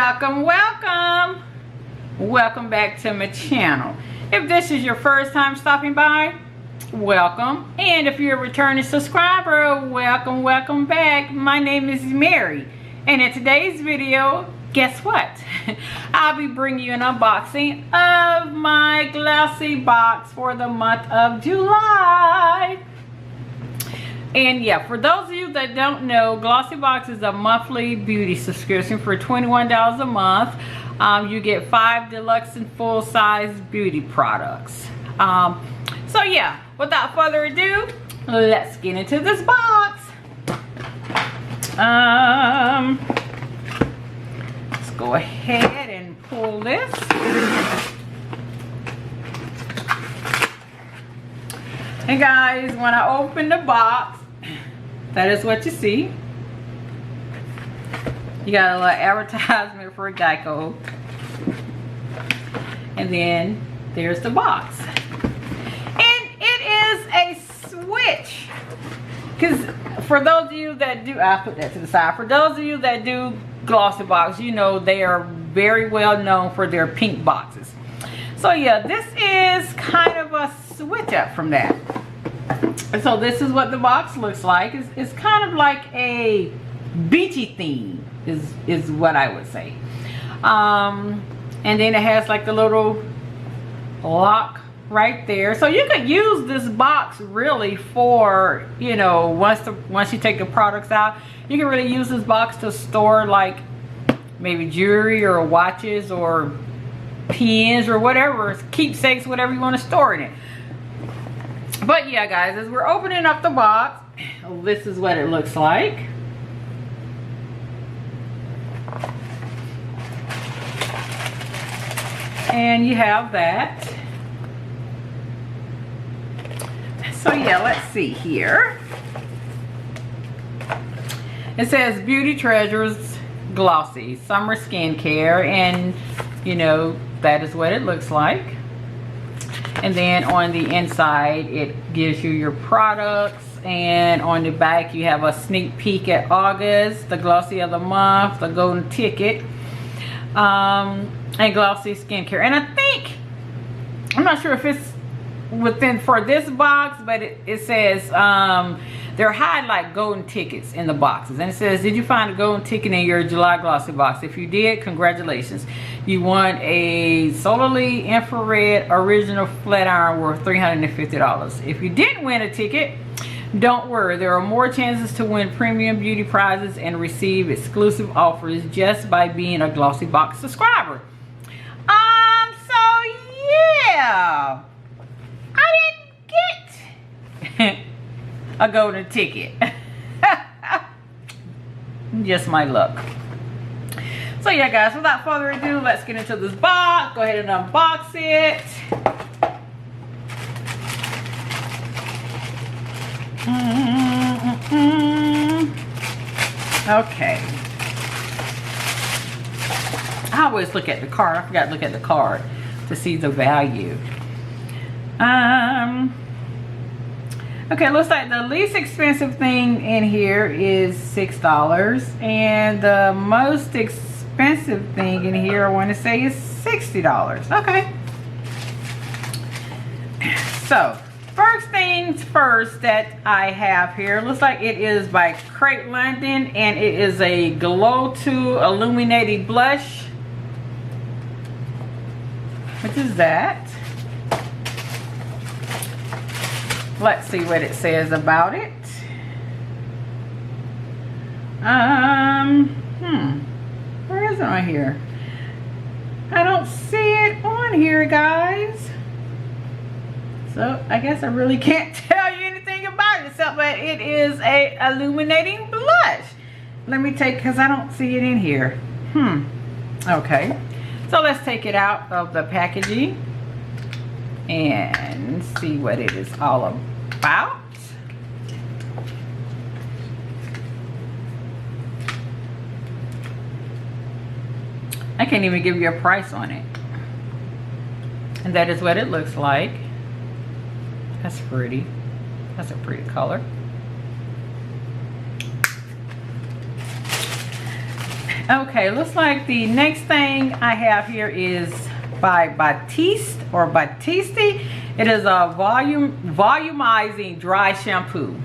Welcome back to my channel. If this is your first time stopping by, welcome, and if you're a returning subscriber, welcome back. My name is Mary, and in today's video, guess what? I'll be bringing you an unboxing of my glossy box for the month of July. And yeah, for those of you that don't know, GlossyBox is a monthly beauty subscription for $21 a month. You get 5 deluxe and full-size beauty products. So yeah, without further ado, let's get into this box. Let's go ahead and pull this. And guys, when I open the box, that is what you see. You got a little advertisement for Geico. And then there's the box. And it is a switch. Because for those of you that do, I'll put that to the side. For those of you that do GlossyBox, you know they are very well known for their pink boxes. So yeah, this is kind of a switch up from that. And so this is what the box looks like. It's kind of like a beachy theme is what I would say. And then it has like the little lock right there. So you could use this box really for, you know, once you take the products out, you can really use this box to store like maybe jewelry or watches or pens or whatever, keepsakes, whatever you want to store in it. But yeah, guys, as we're opening up the box, this is what it looks like. And you have that. So yeah, let's see here. It says Beauty Treasures Glossy Summer Skincare, and you know, that is what it looks like. And then on the inside, it gives you your products. And on the back, you have a sneak peek at August, the glossy of the month, the golden ticket, and glossy skincare. And I think, I'm not sure if it's within for this box, but it says they're highlight golden tickets in the boxes. And it says, did you find a golden ticket in your July glossy box? If you did, congratulations. You won a solarly infrared original flat iron worth $350. If you didn't win a ticket, don't worry. There are more chances to win premium beauty prizes and receive exclusive offers just by being a GlossyBox subscriber. So yeah, I didn't get a golden ticket. Just my luck. So yeah, guys, without further ado, let's get into this box. Go ahead and unbox it. Okay. I always look at the card. I forgot to look at the card to see the value. Okay, looks like the least expensive thing in here is $6, and the most expensive thing in here, I want to say, is $60. Okay. So, first things first that I have here, looks like it is by Crate London, and it is a Glow 2 Illuminating Blush. What is that? Let's see what it says about it. Where is it on here? I don't see it on here, guys. So I guess I really can't tell you anything about it except that it is a illuminating blush. Let me take, because I don't see it in here. Okay. So let's take it out of the packaging and see what it is all about. I can't even give you a price on it. And that is what it looks like. That's pretty. That's a pretty color. Okay, looks like the next thing I have here is by Batiste or Batiste. It is a volumizing dry shampoo.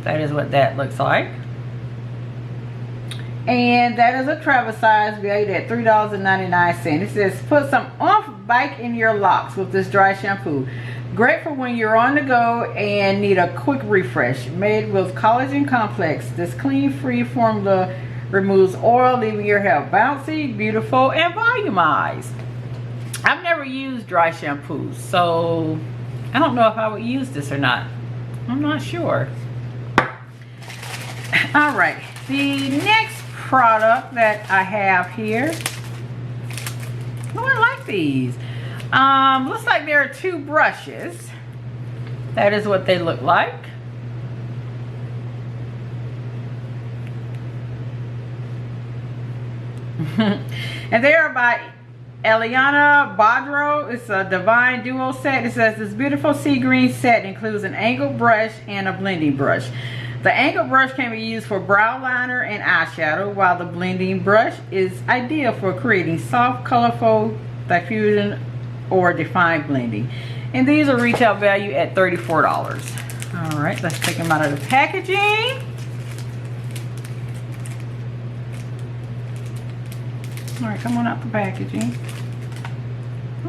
That is what that looks like. And that is a travel size, valued at $3.99. It says, put some oomph back in your locks with this dry shampoo. Great for when you're on the go and need a quick refresh. Made with collagen complex, this clean-free formula removes oil, leaving your hair bouncy, beautiful, and volumized. I've never used dry shampoos, so I don't know if I would use this or not. I'm not sure. All right, the next product that I have here. Oh, I like these. Looks like there are two brushes. That is what they look like. And they are by Elaina Badro. It's a Divine Duo set. It says this beautiful sea green set includes an angled brush and a blending brush. The angled brush can be used for brow liner and eyeshadow, while the blending brush is ideal for creating soft, colorful diffusion or defined blending. And these are retail value at $34. All right, let's take them out of the packaging. All right, come on out the packaging.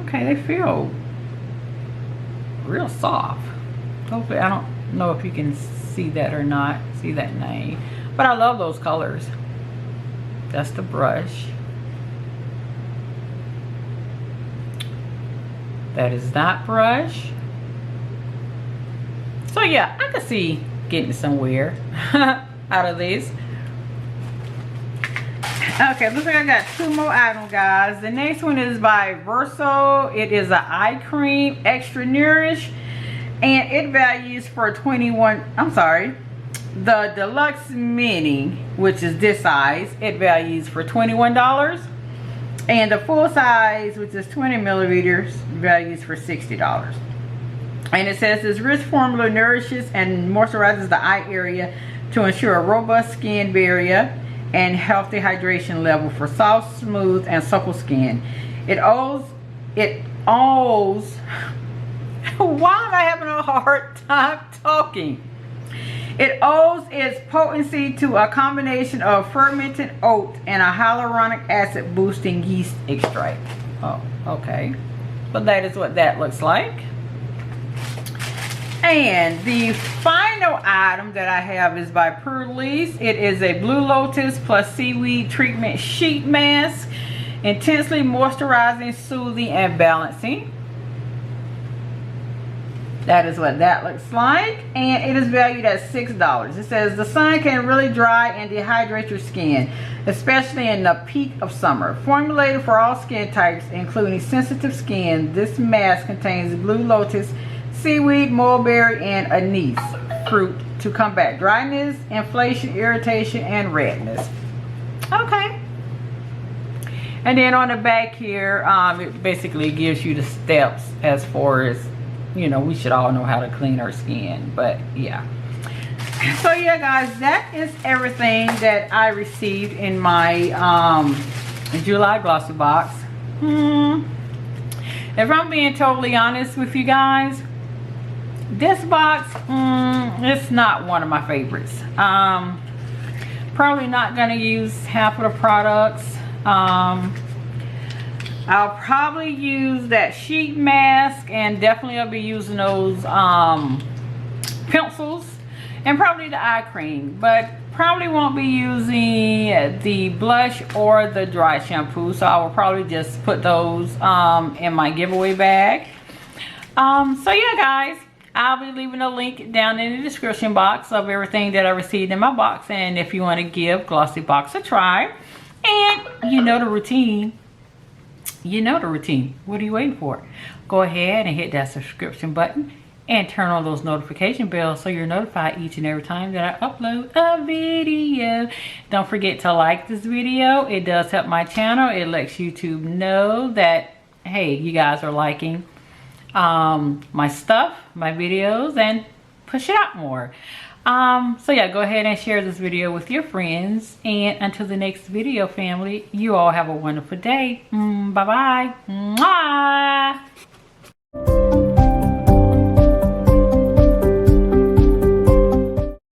Okay, they feel real soft. Hopefully, I don't know if you can see that or not, see that name, but I love those colors. That's the brush. That is that brush. So yeah, I could see getting somewhere out of these. Okay, looks like I got two more items, guys. The next one is by Verso. It is an eye cream, extra Nourish, and it values for the deluxe mini, which is this size, it values for $21. And the full size, which is 20 milliliters, values for $60. And it says this rich formula nourishes and moisturizes the eye area to ensure a robust skin barrier and healthy hydration level for soft, smooth, and supple skin. It owes why am I having a hard time talking? It owes its potency to a combination of fermented oat and a hyaluronic acid boosting yeast extract. Oh, okay. But that is what that looks like. And the final item that I have is by Purlisse. It is a Blue Lotus plus Seaweed treatment sheet mask. Intensely moisturizing, soothing, and balancing. That is what that looks like. And it is valued at $6. It says the sun can really dry and dehydrate your skin, especially in the peak of summer. Formulated for all skin types, including sensitive skin, this mask contains Blue Lotus, seaweed, mulberry, and anise fruit to combat dryness, inflammation, irritation, and redness. Okay. And then on the back here, it basically gives you the steps as far as, you know, we should all know how to clean our skin. But yeah. So yeah, guys, that is everything that I received in my July GlossyBox. If I'm being totally honest with you guys, this box, it's not one of my favorites. Probably not gonna use half of the products. I'll probably use that sheet mask, and definitely I'll be using those pencils, and probably the eye cream, but probably won't be using the blush or the dry shampoo. So I will probably just put those in my giveaway bag. So yeah, guys, I'll be leaving a link down in the description box of everything that I received in my box. And if you want to give GlossyBox a try, and you know the routine. You know the routine. What are you waiting for? Go ahead and hit that subscription button and turn on those notification bells so you're notified each and every time that I upload a video. Don't forget to like this video. It does help my channel. It lets YouTube know that, hey, you guys are liking my stuff, my videos, and push it out more. So yeah, go ahead and share this video with your friends, and until the next video, family, you all have a wonderful day. Bye bye. Mwah.